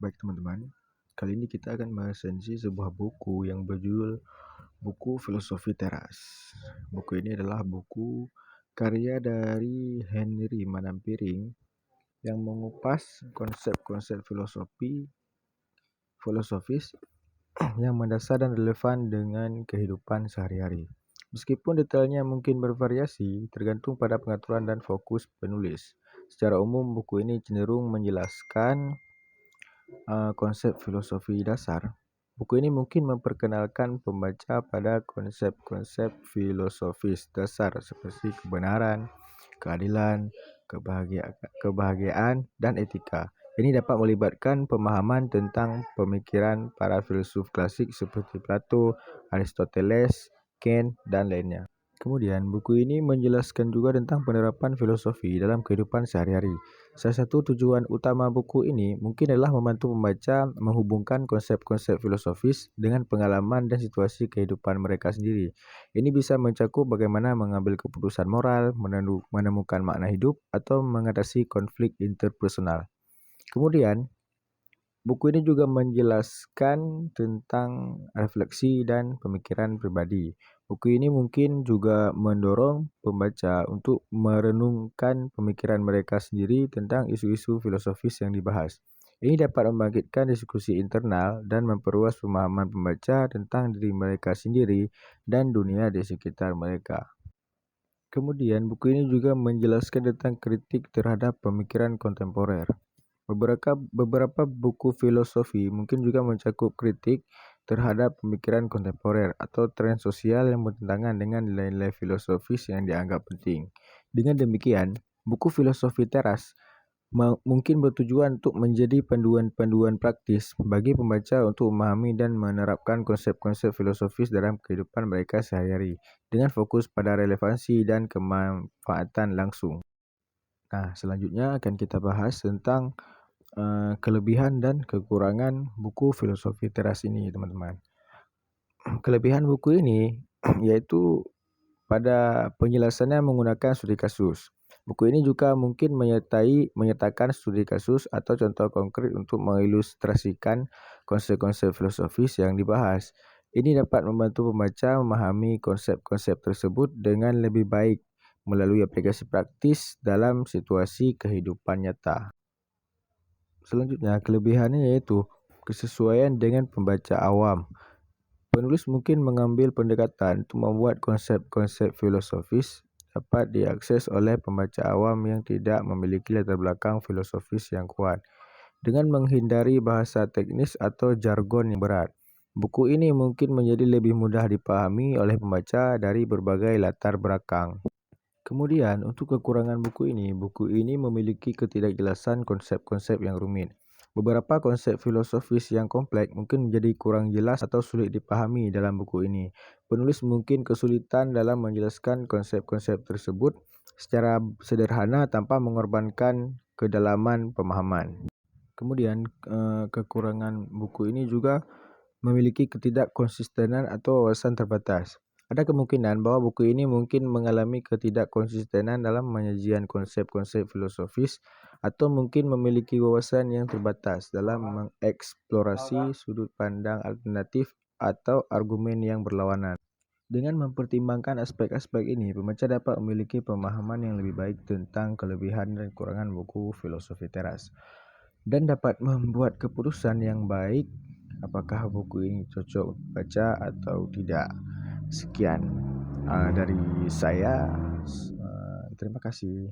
Baik teman-teman, kali ini kita akan meresensi sebuah buku yang berjudul Buku Filosofi Teras. Buku ini adalah buku karya dari Henry Manampiring yang mengupas konsep-konsep filosofis yang mendasar dan relevan dengan kehidupan sehari-hari. Meskipun detailnya mungkin bervariasi, tergantung pada pengaturan dan fokus penulis. Secara umum, buku ini cenderung menjelaskan konsep filosofi dasar. Buku ini mungkin memperkenalkan pembaca pada konsep-konsep filosofis dasar seperti kebenaran, keadilan, kebahagiaan, dan etika. Ini dapat melibatkan pemahaman tentang pemikiran para filsuf klasik seperti Plato, Aristoteles, Kant, dan lainnya. Kemudian, buku ini menjelaskan juga tentang penerapan filosofi dalam kehidupan sehari-hari. Salah satu tujuan utama buku ini mungkin adalah membantu pembaca menghubungkan konsep-konsep filosofis dengan pengalaman dan situasi kehidupan mereka sendiri. Ini bisa mencakup bagaimana mengambil keputusan moral, menemukan makna hidup, atau mengatasi konflik interpersonal. Kemudian, buku ini juga menjelaskan tentang refleksi dan pemikiran pribadi. Buku ini mungkin juga mendorong pembaca untuk merenungkan pemikiran mereka sendiri tentang isu-isu filosofis yang dibahas. Ini dapat membangkitkan diskusi internal dan memperluas pemahaman pembaca tentang diri mereka sendiri dan dunia di sekitar mereka. Kemudian, buku ini juga menjelaskan tentang kritik terhadap pemikiran kontemporer. Beberapa buku filosofi mungkin juga mencakup kritik terhadap pemikiran kontemporer atau tren sosial yang bertentangan dengan nilai-nilai filosofis yang dianggap penting. Dengan demikian, buku filosofi teras mungkin bertujuan untuk menjadi panduan-panduan praktis bagi pembaca untuk memahami dan menerapkan konsep-konsep filosofis dalam kehidupan mereka sehari-hari dengan fokus pada relevansi dan kemanfaatan langsung. Nah, selanjutnya akan kita bahas tentang kelebihan dan kekurangan buku filosofi teras ini, teman-teman. Kelebihan buku ini yaitu pada penjelasannya menggunakan studi kasus. Buku ini juga mungkin menyertakan studi kasus atau contoh konkret untuk mengilustrasikan konsep-konsep filosofis yang dibahas. Ini dapat membantu pembaca memahami konsep-konsep tersebut dengan lebih baik melalui aplikasi praktis dalam situasi kehidupan nyata. Selanjutnya, kelebihannya yaitu kesesuaian dengan pembaca awam. Penulis mungkin mengambil pendekatan untuk membuat konsep-konsep filosofis dapat diakses oleh pembaca awam yang tidak memiliki latar belakang filosofis yang kuat, dengan menghindari bahasa teknis atau jargon yang berat. Buku ini mungkin menjadi lebih mudah dipahami oleh pembaca dari berbagai latar belakang. Kemudian, untuk kekurangan buku ini memiliki ketidakjelasan konsep-konsep yang rumit. Beberapa konsep filosofis yang kompleks mungkin menjadi kurang jelas atau sulit dipahami dalam buku ini. Penulis mungkin kesulitan dalam menjelaskan konsep-konsep tersebut secara sederhana tanpa mengorbankan kedalaman pemahaman. Kemudian, kekurangan buku ini juga memiliki ketidakkonsistenan atau wawasan terbatas. Ada kemungkinan bahwa buku ini mungkin mengalami ketidakkonsistenan dalam penyajian konsep-konsep filosofis atau mungkin memiliki wawasan yang terbatas dalam mengeksplorasi sudut pandang alternatif atau argumen yang berlawanan. Dengan mempertimbangkan aspek-aspek ini, pembaca dapat memiliki pemahaman yang lebih baik tentang kelebihan dan kekurangan buku filosofi teras dan dapat membuat keputusan yang baik apakah buku ini cocok baca atau tidak. Sekian dari saya. Terima kasih.